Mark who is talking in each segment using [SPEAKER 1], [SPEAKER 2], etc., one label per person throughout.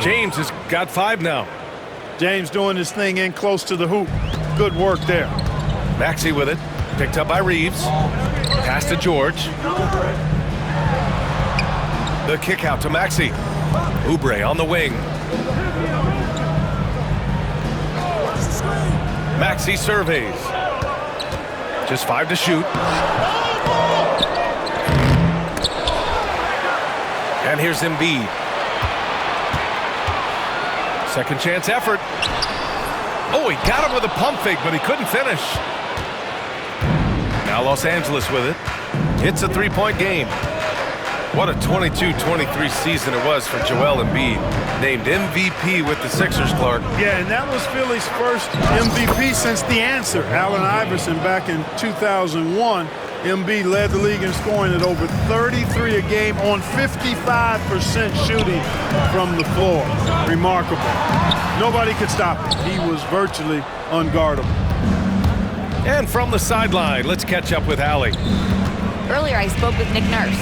[SPEAKER 1] James has got 5 now.
[SPEAKER 2] James doing his thing in close to the hoop. Good work there.
[SPEAKER 1] Maxey with it. Picked up by Reeves. Pass to George. The kick out to Maxey. Oubre on the wing. Maxey surveys. Just 5 to shoot. And here's Embiid. Second chance effort. Oh, he got him with a pump fake, but he couldn't finish. Now Los Angeles with it. It's a 3-point game. What a 22-23 season it was for Joel Embiid. Named MVP with the Sixers, Clark.
[SPEAKER 2] Yeah, and that was Philly's first MVP since the answer. Allen Iverson back in 2001. Embiid led the league in scoring at over 33 a game on 55% shooting from the floor. Remarkable. Nobody could stop him. He was virtually unguardable.
[SPEAKER 1] And from the sideline, let's catch up with Allie.
[SPEAKER 3] Earlier, I spoke with Nick Nurse.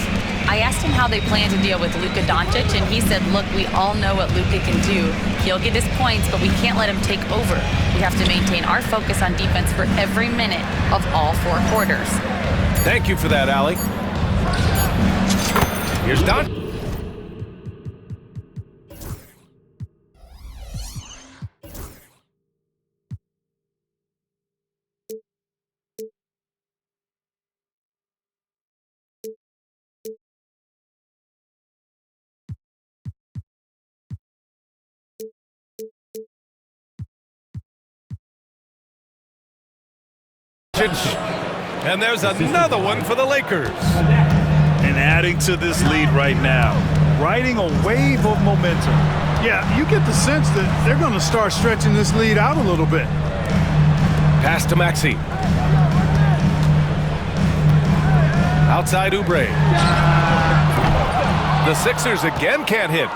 [SPEAKER 3] I asked him how they plan to deal with Luka Doncic, and he said, look, we all know what Luka can do. He'll get his points, but we can't let him take over. We have to maintain our focus on defense for every minute of all 4 quarters.
[SPEAKER 1] Thank you for that, Allie. Here's Don. And there's another one for the Lakers.
[SPEAKER 2] And adding to this lead right now, riding a wave of momentum. Yeah, you get the sense that they're going to start stretching this lead out a little bit.
[SPEAKER 1] Pass to Maxey. Outside Oubre. The Sixers again can't hit.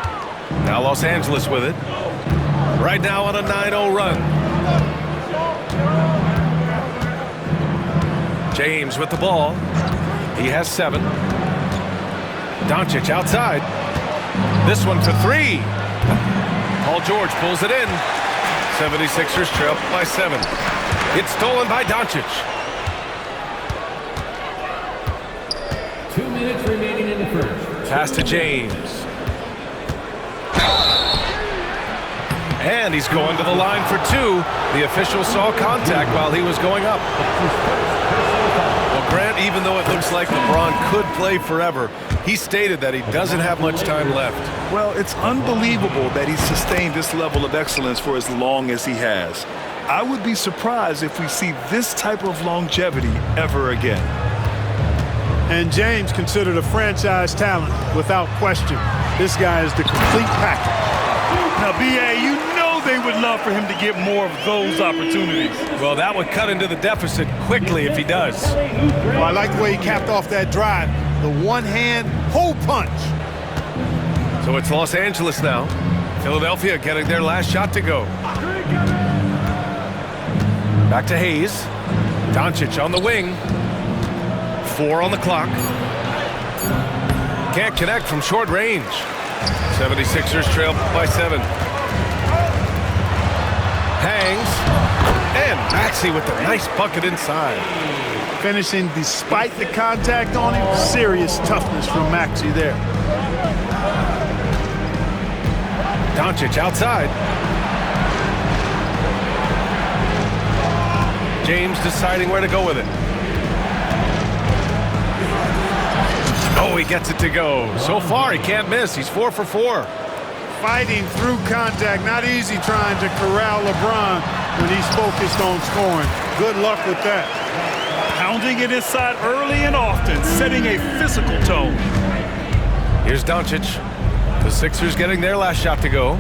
[SPEAKER 1] Now Los Angeles with it. Right now on a 9-0 run. James with the ball. He has 7. Doncic outside. This one for 3. Paul George pulls it in. 76ers trail by 7. It's stolen by Doncic.
[SPEAKER 4] 2 minutes remaining in the first.
[SPEAKER 1] Pass to James. And he's going to the line for 2. The official saw contact while he was going up. Well, Grant, even though it looks like LeBron could play forever, he stated that he doesn't have much time left.
[SPEAKER 5] Well, it's unbelievable that he's sustained this level of excellence for as long as he has. I would be surprised if we see this type of longevity ever again.
[SPEAKER 2] And James considered a franchise talent without question. This guy is the complete package. Now, B.A., you know they would love for him to get more of those opportunities.
[SPEAKER 1] Well, that would cut into the deficit quickly if he does.
[SPEAKER 2] Well, I like the way he capped off that drive. The one-hand hole punch.
[SPEAKER 1] So it's Los Angeles now. Philadelphia getting their last shot to go. Back to Hayes. Doncic on the wing. 4 on the clock. Can't connect from short range. 76ers trail by 7. Hangs. And Maxey with the nice bucket inside.
[SPEAKER 2] Finishing despite the contact on him. Serious toughness from Maxey there.
[SPEAKER 1] Doncic outside. James deciding where to go with it. Oh, he gets it to go. So far, he can't miss. He's 4 for 4.
[SPEAKER 2] Fighting through contact. Not easy trying to corral LeBron when he's focused on scoring. Good luck with that. Pounding it inside early and often, setting a physical tone.
[SPEAKER 1] Here's Doncic. The Sixers getting their last shot to go.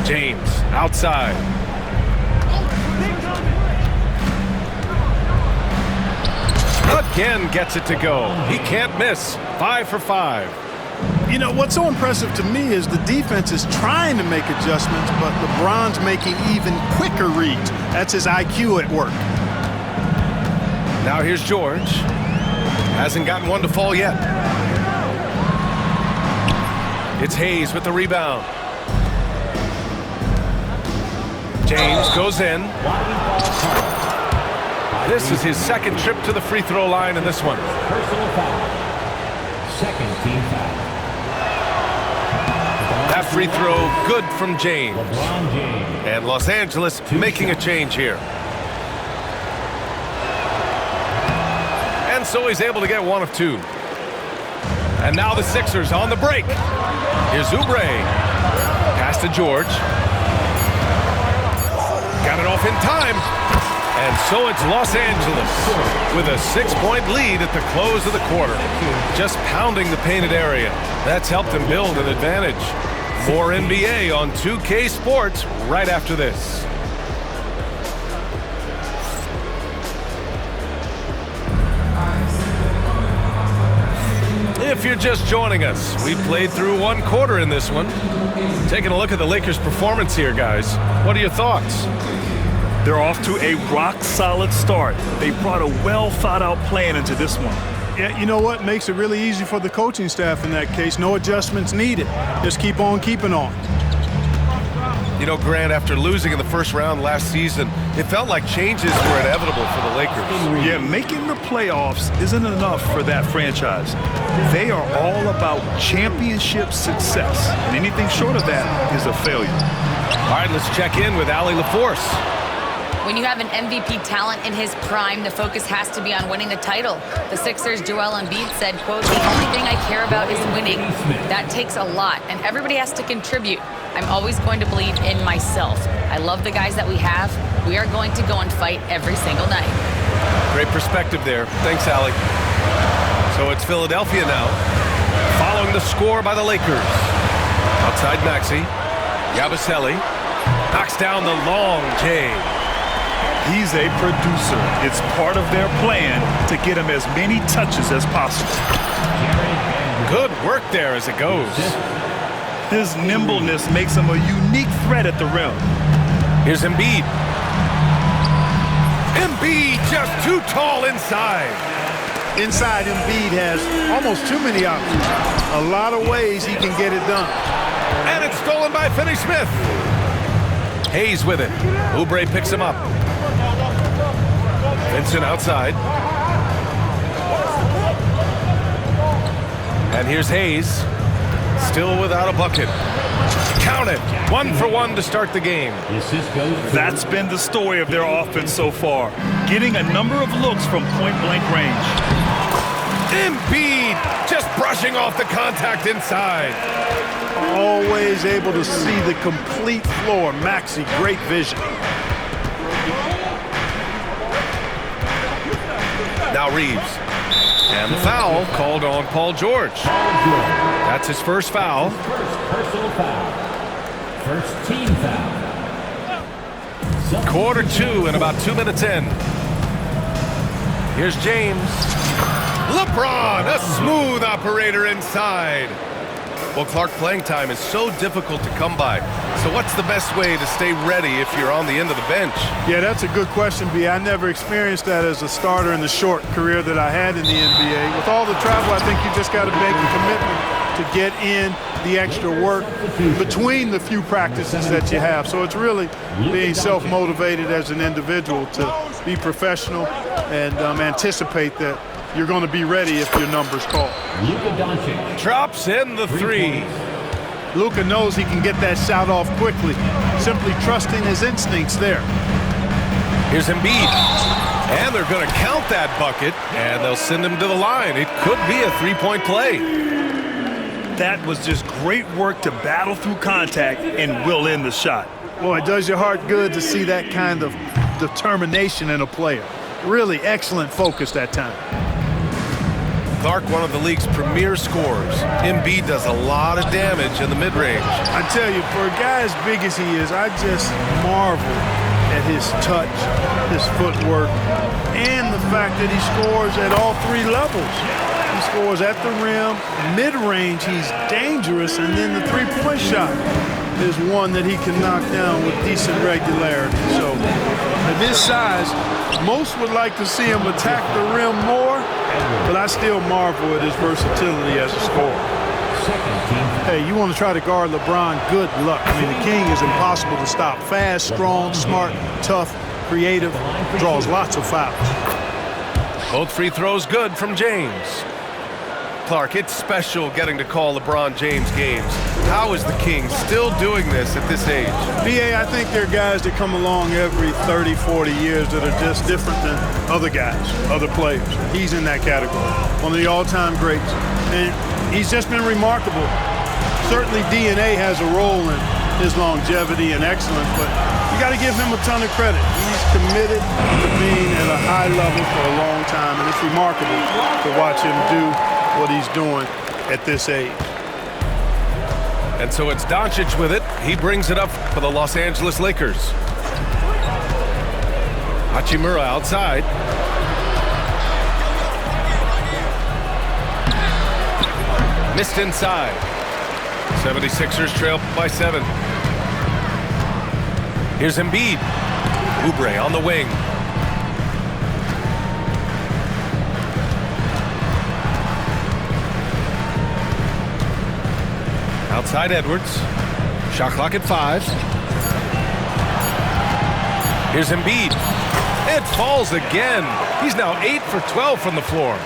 [SPEAKER 1] James outside. Again gets it to go. He can't miss. 5 for 5.
[SPEAKER 2] You know, what's so impressive to me is the defense is trying to make adjustments, but LeBron's making even quicker reads. That's his IQ at work.
[SPEAKER 1] Now here's George. Hasn't gotten one to fall yet. It's Hayes with the rebound. James goes in. This is his second trip to the free throw line in this one.
[SPEAKER 4] Personal foul. Second team foul.
[SPEAKER 1] That free throw good from James.
[SPEAKER 4] LeBron James.
[SPEAKER 1] And Los Angeles making a change here. And so he's able to get one of two. And now the Sixers on the break. Here's Oubre. Pass to George. Got it off in time. And so it's Los Angeles with a 6-point lead at the close of the quarter. Just pounding the painted area. That's helped them build an advantage. More NBA on 2K Sports right after this. If you're just joining us, we played through one quarter in this one. Taking a look at the Lakers' performance here, guys. What are your thoughts?
[SPEAKER 5] They're off to a rock-solid start. They brought a well-thought-out plan into this one.
[SPEAKER 2] Yeah, you know what? Makes it really easy for the coaching staff in that case. No adjustments needed. Just keep on keeping on.
[SPEAKER 1] You know, Grant, after losing in the first round last season, it felt like changes were inevitable for the Lakers.
[SPEAKER 5] Yeah, making the playoffs isn't enough for that franchise. They are all about championship success, and anything short of that is a failure.
[SPEAKER 1] All right, let's check in with Allie LaForce.
[SPEAKER 3] When you have an MVP talent in his prime, the focus has to be on winning the title. The Sixers' Joel Embiid said, quote, "The only thing I care about is winning. That takes a lot, and everybody has to contribute. I'm always going to believe in myself. I love the guys that we have. We are going to go and fight every single night."
[SPEAKER 1] Great perspective there. Thanks, Allie. So it's Philadelphia now, following the score by the Lakers. Outside Maxey. Yabusele knocks down the long J.
[SPEAKER 5] He's a producer. It's part of their plan to get him as many touches as possible.
[SPEAKER 1] Good work there as it goes.
[SPEAKER 5] His nimbleness makes him a unique threat at the rim.
[SPEAKER 1] Here's Embiid. Embiid just too tall inside.
[SPEAKER 2] Inside, Embiid has almost too many options. A lot of ways he can get it done.
[SPEAKER 1] And it's stolen by Finney-Smith. Hayes with it. Oubre picks him up. Vincent outside. And here's Hayes. Still without a bucket. Count it. 1 for 1 to start the game.
[SPEAKER 5] That's been the story of their offense so far. Getting a number of looks from point-blank range.
[SPEAKER 1] Embiid just brushing off the contact inside.
[SPEAKER 2] Always able to see the complete floor. Maxey, great vision.
[SPEAKER 1] Now Reeves. And the foul called on Paul George. That's his first foul.
[SPEAKER 4] First personal foul. First team foul.
[SPEAKER 1] Quarter 2 and about 2 minutes in. Here's James. LeBron, a smooth operator inside. Well, Clark, playing time is so difficult to come by. So what's the best way to stay ready if you're on the end of the bench?
[SPEAKER 2] Yeah, that's a good question, B. I never experienced that as a starter in the short career that I had in the NBA. With all the travel, I think you just got to make a commitment to get in the extra work between the few practices that you have. So it's really being self-motivated as an individual to be professional and anticipate that you're going to be ready if your number's called.
[SPEAKER 4] Luka Doncic
[SPEAKER 1] drops in the 3.
[SPEAKER 2] Luka knows he can get that shot off quickly, simply trusting his instincts there.
[SPEAKER 1] Here's Embiid. And they're going to count that bucket, and they'll send him to the line. It could be a 3-point play.
[SPEAKER 5] That was just great work to battle through contact and will in the shot.
[SPEAKER 2] Boy, it does your heart good to see that kind of determination in a player. Really excellent focus that time.
[SPEAKER 1] Clark, one of the league's premier scorers. Embiid does a lot of damage in the mid-range.
[SPEAKER 2] I tell you, for a guy as big as he is, I just marvel at his touch, his footwork, and the fact that he scores at all 3 levels. He scores at the rim, mid-range, he's dangerous, and then the 3-point shot is one that he can knock down with decent regularity. So, at this size, most would like to see him attack the rim more, but I still marvel at his versatility as a scorer.
[SPEAKER 4] second team
[SPEAKER 2] Hey, you want to try to guard LeBron, good luck. I mean, the king is impossible to stop. Fast, strong, smart, tough, creative, draws lots of fouls.
[SPEAKER 1] Both free throws good from James. Clark, it's special getting to call LeBron James games. How is the king still doing this at this age?
[SPEAKER 2] BA, I think there are guys that come along every 30, 40 years that are just different than other guys, other players. He's in that category, one of the all-time greats. And he's just been remarkable. Certainly DNA has a role in his longevity and excellence, but you got to give him a ton of credit. He's committed to being at a high level for a long time, and it's remarkable to watch him do what he's doing at this age.
[SPEAKER 1] And so it's Doncic with it. He brings it up for the Los Angeles Lakers. Hachimura outside. Missed inside. 76ers trail by 7. Here's Embiid. Oubre on the wing. Outside Edwards. Shot clock at 5. Here's Embiid. It falls again. He's now 8 for 12 from the floor.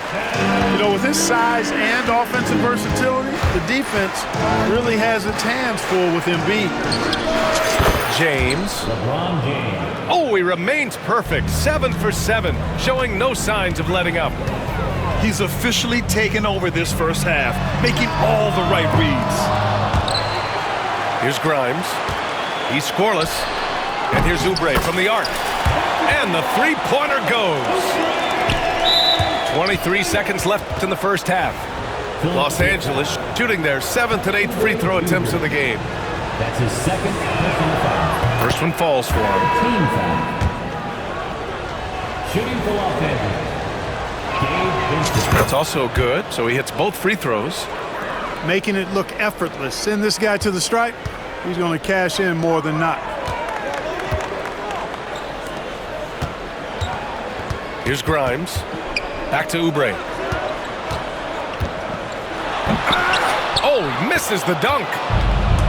[SPEAKER 2] You know, with his size and offensive versatility, the defense really has its hands full with Embiid.
[SPEAKER 1] James.
[SPEAKER 4] LeBron James.
[SPEAKER 1] Oh, he remains perfect. 7 for 7, showing no signs of letting up.
[SPEAKER 5] He's officially taken over this first half, making all the right reads.
[SPEAKER 1] Here's Grimes. He's scoreless. And here's Oubre from the arc. And the three-pointer goes. 23 seconds left in the first half. Los Angeles shooting their 7th and 8th free throw attempts of the game.
[SPEAKER 4] That's his second personal foul.
[SPEAKER 1] First one falls for him.
[SPEAKER 4] Team foul. Shooting for Los Angeles. Gabe Vincent.
[SPEAKER 1] That's also good, so he hits both free throws.
[SPEAKER 2] Making it look effortless. Send this guy to the stripe, he's going to cash in more than not.
[SPEAKER 1] Here's Grimes. Back to Oubre. Oh, he misses the dunk.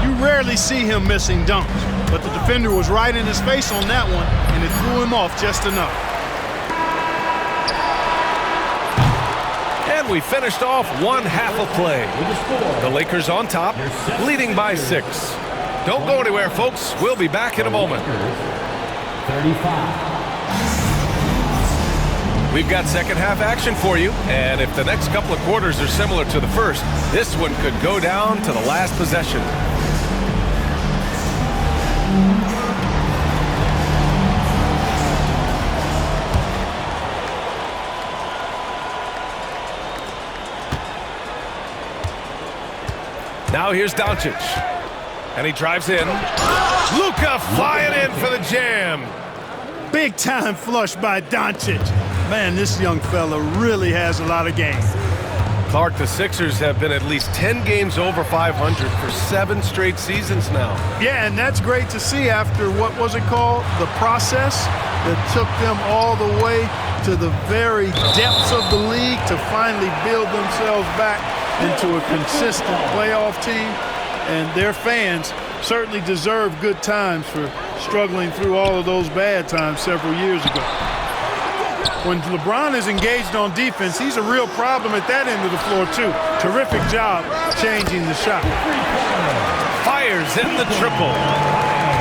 [SPEAKER 2] You rarely see him missing dunks, but the defender was right in his face on that one, and it threw him off just enough.
[SPEAKER 1] And we finished off one half of play. The Lakers on top, leading by 6. Don't go anywhere, folks. We'll be back in a moment.
[SPEAKER 4] 35.
[SPEAKER 1] We've got second half action for you, and if the next couple of quarters are similar to the first, this one could go down to the last possession. Now here's Doncic, and he drives in. Luka flying in for the jam.
[SPEAKER 2] Big time flush by Doncic. Man, this young fella really has a lot of game.
[SPEAKER 1] Clark, the Sixers have been at least 10 games over 500 for 7 straight seasons now.
[SPEAKER 2] Yeah, and that's great to see after, what was it called? The process that took them all the way to the very depths of the league to finally build themselves back into a consistent playoff team. And their fans certainly deserve good times for struggling through all of those bad times several years ago. When LeBron is engaged on defense, he's a real problem at that end of the floor, too. Terrific job changing the shot.
[SPEAKER 1] Fires in the triple.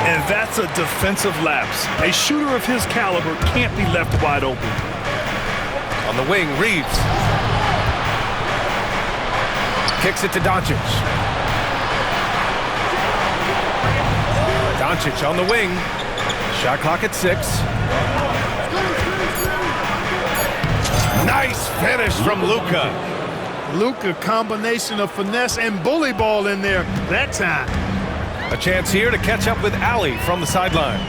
[SPEAKER 5] And that's a defensive lapse. A shooter of his caliber can't be left wide open.
[SPEAKER 1] On the wing, Reeves. Kicks it to Doncic. Doncic on the wing. Shot clock at 6. Nice finish from Luka.
[SPEAKER 2] Luka, combination of finesse and bully ball in there that time.
[SPEAKER 1] A chance here to catch up with Allie from the sideline.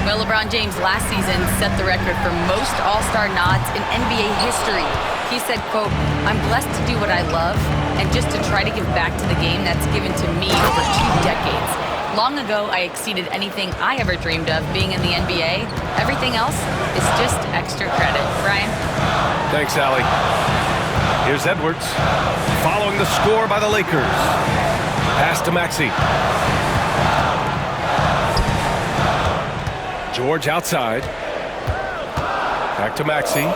[SPEAKER 3] Well, LeBron James last season set the record for most All-Star nods in NBA history. He said, quote, "I'm blessed to do what I love and just to try to give back to the game that's given to me over 2 decades. Long ago, I exceeded anything I ever dreamed of being in the NBA. Everything else is just extra credit." Brian?
[SPEAKER 1] Thanks, Allie. Here's Edwards, following the score by the Lakers. Pass to Maxey. George outside. Back to Maxey.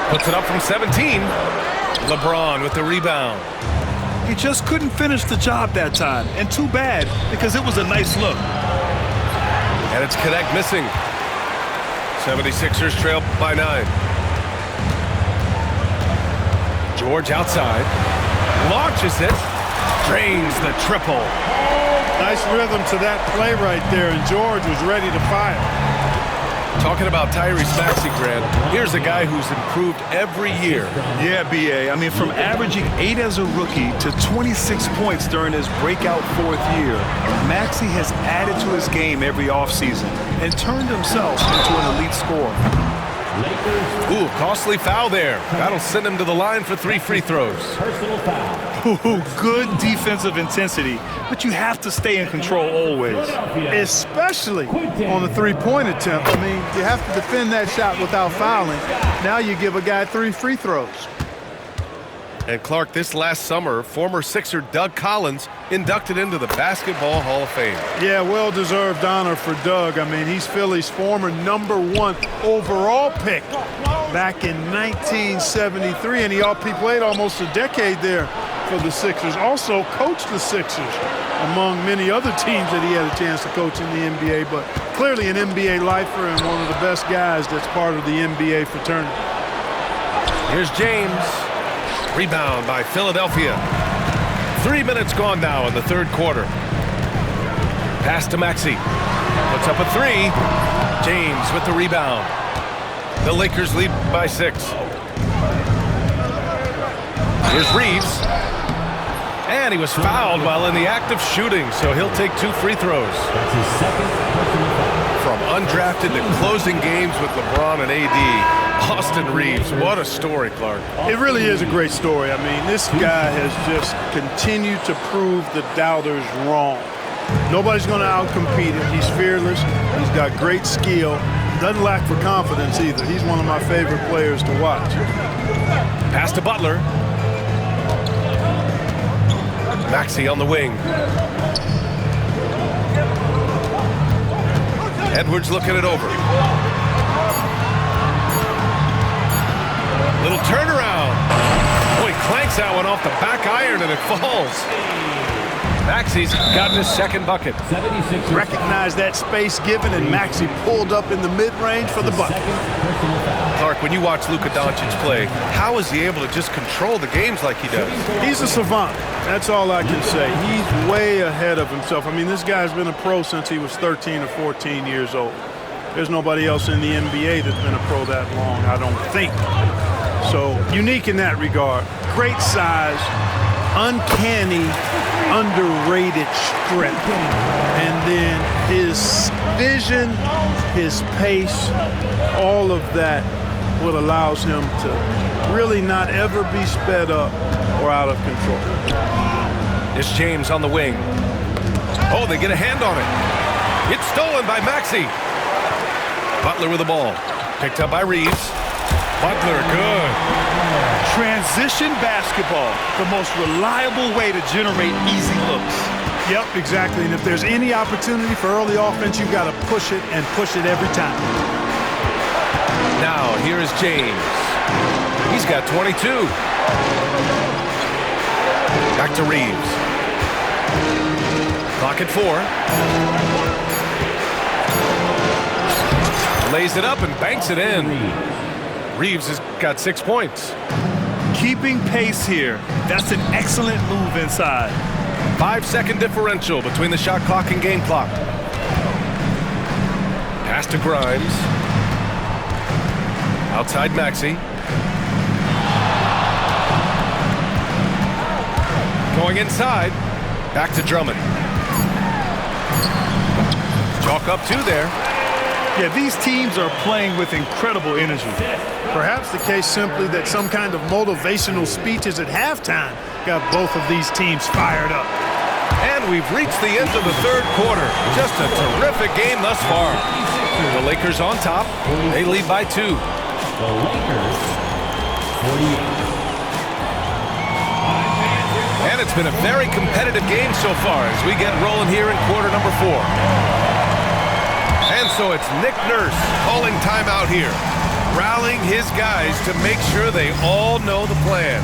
[SPEAKER 1] Puts it up from 17. LeBron with the rebound.
[SPEAKER 5] He just couldn't finish the job that time, and too bad, because it was a nice look.
[SPEAKER 1] And it's Connect missing. 76ers trail by 9. George outside. Launches it. Drains the triple.
[SPEAKER 2] Nice rhythm to that play right there, and George was ready to fire.
[SPEAKER 1] Talking about Tyrese Maxey, Grant, here's a guy who's improved every year.
[SPEAKER 5] Yeah, B.A. I mean, from averaging 8 as a rookie to 26 points during his breakout 4th year, Maxey has added to his game every offseason and turned himself into an elite scorer.
[SPEAKER 1] Ooh, costly foul there. That'll send him to the line for 3 free throws.
[SPEAKER 4] Personal foul.
[SPEAKER 5] Ooh, good defensive intensity, but you have to stay in control always.
[SPEAKER 2] Especially on the three-point attempt. I mean, you have to defend that shot without fouling. Now you give a guy 3 free throws.
[SPEAKER 1] And Clark, this last summer, former Sixer Doug Collins inducted into the Basketball Hall of Fame.
[SPEAKER 2] Yeah, well-deserved honor for Doug. I mean, he's Philly's former #1 overall pick back in 1973, and he played almost a decade there for the Sixers. Also coached the Sixers, among many other teams that he had a chance to coach in the NBA, but clearly an NBA lifer and one of the best guys that's part of the NBA fraternity.
[SPEAKER 1] Here's James. Rebound by Philadelphia. 3 minutes gone now in the 3rd quarter. Pass to Maxey. Puts up a 3. James with the rebound. The Lakers lead by 6. Here's Reeves. And he was fouled while in the act of shooting, so he'll take 2 free throws.
[SPEAKER 4] That's his second personal foul.
[SPEAKER 1] From undrafted to closing games with LeBron and AD. Austin Reeves, what a story, Clark.
[SPEAKER 2] It really is a great story. I mean, this guy has just continued to prove the doubters wrong. Nobody's going to outcompete him. He's fearless. He's got great skill. Doesn't lack for confidence either. He's one of my favorite players to watch.
[SPEAKER 1] Pass to Butler. Maxey on the wing. Edwards looking it over. Little turnaround. Oh, he clanks that one off the back iron and it falls. Maxey's gotten his 2nd bucket.
[SPEAKER 4] 76ers.
[SPEAKER 2] Recognized that space given, and Maxey pulled up in the mid-range for the bucket.
[SPEAKER 4] Second personal foul.
[SPEAKER 1] Clark, when you watch Luka Doncic play, how is he able to just control the games like he does?
[SPEAKER 2] He's a savant. That's all I can say. He's way ahead of himself. I mean, this guy's been a pro since he was 13 or 14 years old. There's nobody else in the NBA that's been a pro that long, I don't think. So, unique in that regard. Great size, uncanny, underrated strength. And then his vision, his pace, all of that what allows him to really not ever be sped up or out of control.
[SPEAKER 1] It's James on the wing. Oh, they get a hand on it. It's stolen by Maxey. Butler with the ball. Picked up by Reeves. Butler, good.
[SPEAKER 5] Transition basketball, the most reliable way to generate easy looks.
[SPEAKER 2] Yep, exactly. And if there's any opportunity for early offense, you've got to push it and push it every time.
[SPEAKER 1] Now, here is James. He's got 22. Back to Reeves. Clock at 4. Lays it up and banks it in. Reeves has got 6 points.
[SPEAKER 5] Keeping pace here. That's an excellent move inside.
[SPEAKER 1] 5-second differential between the shot clock and game clock. Pass to Grimes. Outside Maxey. Going inside. Back to Drummond. Chalk up 2 there.
[SPEAKER 5] Yeah, these teams are playing with incredible energy.
[SPEAKER 2] Perhaps the case simply that some kind of motivational speeches at halftime got both of these teams fired up.
[SPEAKER 1] And we've reached the end of the 3rd quarter. Just a terrific game thus far. The Lakers on top. They lead by 2.
[SPEAKER 4] The Lakers, 48.
[SPEAKER 1] And it's been a very competitive game so far as we get rolling here in quarter number 4. And so it's Nick Nurse calling timeout here, rallying his guys to make sure they all know the plan.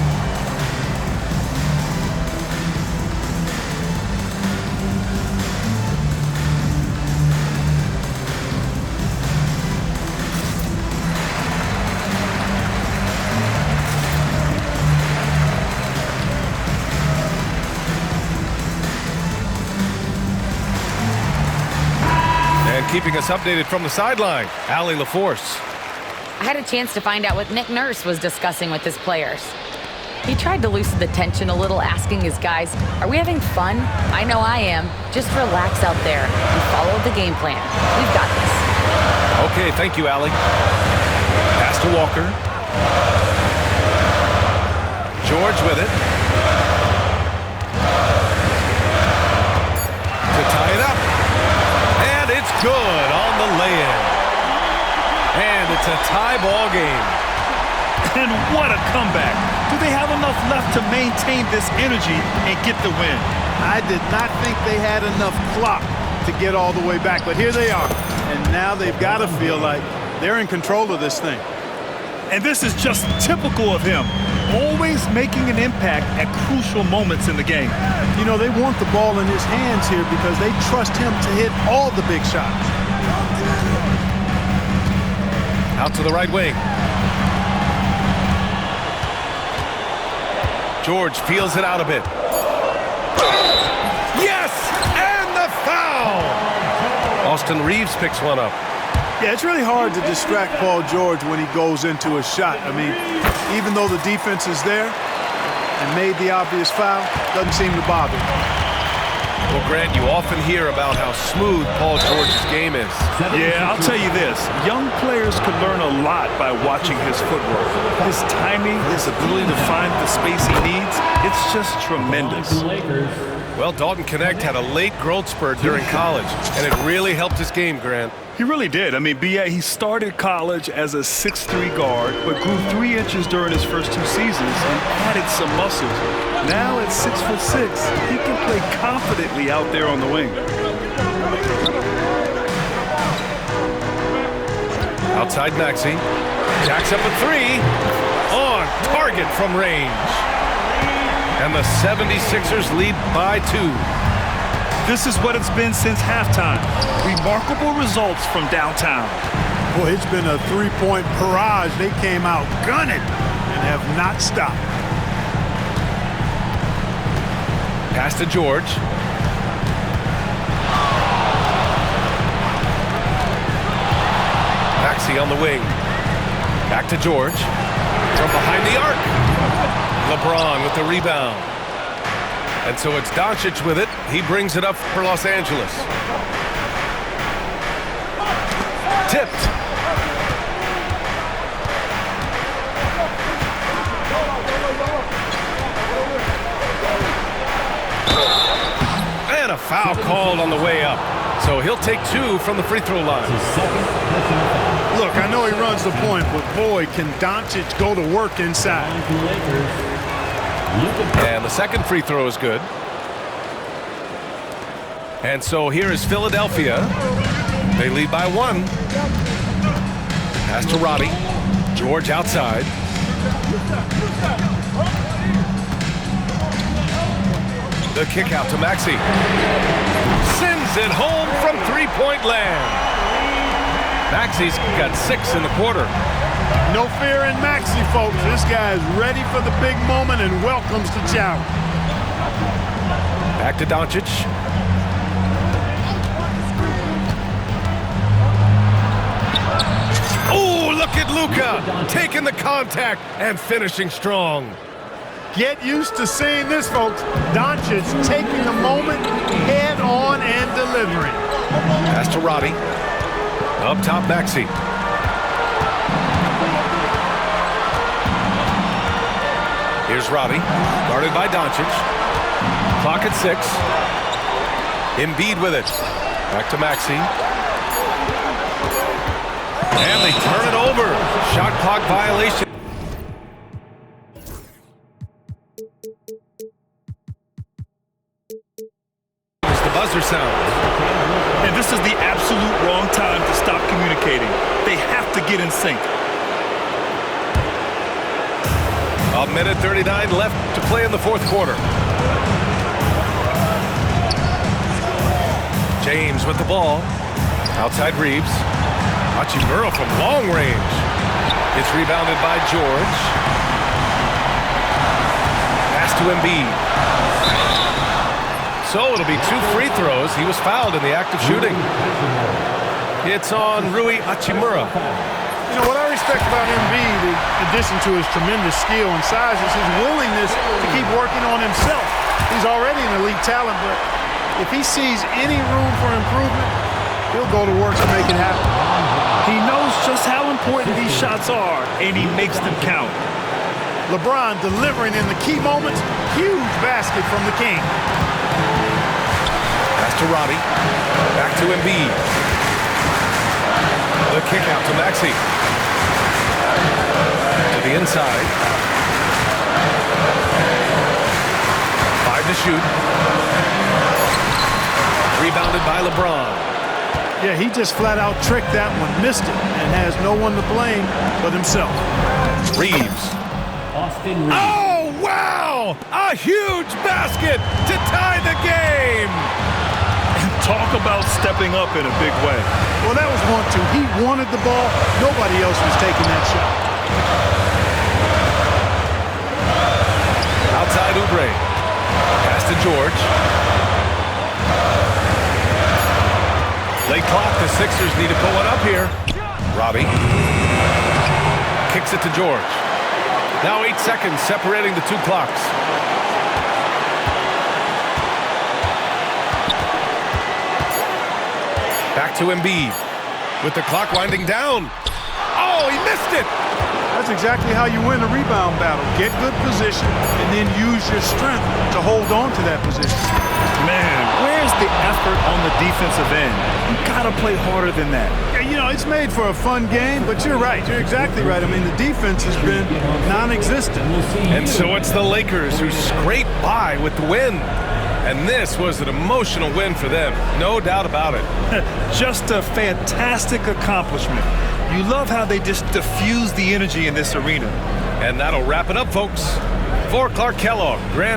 [SPEAKER 1] Keeping us updated from the sideline, Allie LaForce.
[SPEAKER 3] I had a chance to find out what Nick Nurse was discussing with his players. He tried to loosen the tension a little, asking his guys, are we having fun? I know I am. Just relax out there and follow the game plan. We've got this.
[SPEAKER 1] Okay, thank you, Allie. Pass to Walker. George with it. To tie it up. And it's good on the lay-in. And it's a tie ball game.
[SPEAKER 5] And what a comeback. Do they have enough left to maintain this energy and get the win?
[SPEAKER 2] I did not think they had enough clock to get all the way back, but here they are. And now they've got to feel like they're in control of this thing.
[SPEAKER 5] And this is just typical of him, always making an impact at crucial moments in the game.
[SPEAKER 2] You know, they want the ball in his hands here because they trust him to hit all the big shots.
[SPEAKER 1] Out to the right wing. George feels it out a bit. Yes! And the foul! Austin Reeves picks one up.
[SPEAKER 2] Yeah, it's really hard to distract Paul George when he goes into a shot. I mean, even though the defense is there and made the obvious foul, doesn't seem to bother.
[SPEAKER 1] Well, Grant, you often hear about how smooth Paul George's game is.
[SPEAKER 5] Yeah, I'll tell you this. Young players can learn a lot by watching his footwork. His timing, his ability to find the space he needs, it's just tremendous.
[SPEAKER 1] Well, Dalton Knecht had a late growth spurt during college, and it really helped his game, Grant.
[SPEAKER 5] He really did. I mean, he started college as a 6'3" guard, but grew 3 inches during his first 2 seasons and added some muscles. Now at 6'6", he can play confidently out there on the wing.
[SPEAKER 1] Outside Maxey. Jacks up a 3. On target from range. And the 76ers lead by 2.
[SPEAKER 5] This is what it's been since halftime. Remarkable results from downtown.
[SPEAKER 2] Boy, it's been a three-point barrage. They came out gunning and have not stopped.
[SPEAKER 1] Pass to George. Maxey on the wing. Back to George. From behind the arc. LeBron with the rebound. And so it's Doncic with it. He brings it up for Los Angeles. Tipped. And a foul called on the way up. So he'll take 2 from the free throw line.
[SPEAKER 2] Look, I know he runs the point, but boy, can Doncic go to work inside.
[SPEAKER 1] And the second free throw is good. And so here is Philadelphia. They lead by 1. Pass to Roddy. George outside. The kick out to Maxey. Sends it home from three-point land. Maxey's got 6 in the quarter.
[SPEAKER 2] No fear in Maxey, folks. This guy is ready for the big moment and welcomes the challenge.
[SPEAKER 1] Back to Doncic. Oh, look at Luka taking the contact and finishing strong.
[SPEAKER 2] Get used to seeing this, folks. Doncic taking the moment head on and delivering.
[SPEAKER 1] Pass to Roddy. Up top, Maxey. Here's Roddy, guarded by Doncic. Clock at 6. Embiid with it. Back to Maxey. And they turn it over. Shot clock violation. sounds.
[SPEAKER 5] And this is the absolute wrong time to stop communicating. They have to get in sync.
[SPEAKER 1] A minute 39 left to play in the fourth quarter. James with the ball. Outside Reeves. Hachimura from long range. It's rebounded by George. Pass to Embiid. So it'll be 2 free throws. He was fouled in the act of shooting. It's on Rui Hachimura.
[SPEAKER 2] You know, what I respect about Embiid, in addition to his tremendous skill and size, is his willingness to keep working on himself. He's already an elite talent, but if he sees any room for improvement, he'll go to work to make it happen.
[SPEAKER 5] He knows just how important these shots are, and he makes them count.
[SPEAKER 2] LeBron delivering in the key moments. Huge basket from the King.
[SPEAKER 1] Pass to Robbie. Back to Embiid. The kick out to Maxey. To the inside. 5 to shoot. Rebounded by LeBron.
[SPEAKER 2] Yeah, he just flat out tricked that one, missed it, and has no one to blame but himself.
[SPEAKER 1] Reeves.
[SPEAKER 4] Austin Reeves.
[SPEAKER 1] Oh, wow! A huge basket to tie the game!
[SPEAKER 5] Talk about stepping up in a big way.
[SPEAKER 2] Well, that was 1-2. He wanted the ball. Nobody else was taking that shot.
[SPEAKER 1] Outside Oubre. Pass to George. Late clock. The Sixers need to put one up here. Robbie. Kicks it to George. Now 8 seconds separating the 2 clocks. Back to Embiid with the clock winding down. Oh, he missed it.
[SPEAKER 2] That's exactly how you win a rebound battle. Get good position and then use your strength to hold on to that position.
[SPEAKER 5] Man, where's the effort on the defensive end? You gotta play harder than that.
[SPEAKER 2] Yeah, you know, it's made for a fun game, but you're right. You're exactly right. I mean, the defense has been non-existent.
[SPEAKER 1] And so it's the Lakers who scrape by with the win. And this was an emotional win for them. No doubt about it.
[SPEAKER 5] Just a fantastic accomplishment. You love how they just diffuse the energy in this arena.
[SPEAKER 1] And that'll wrap it up, folks. For Clark Kellogg, Grant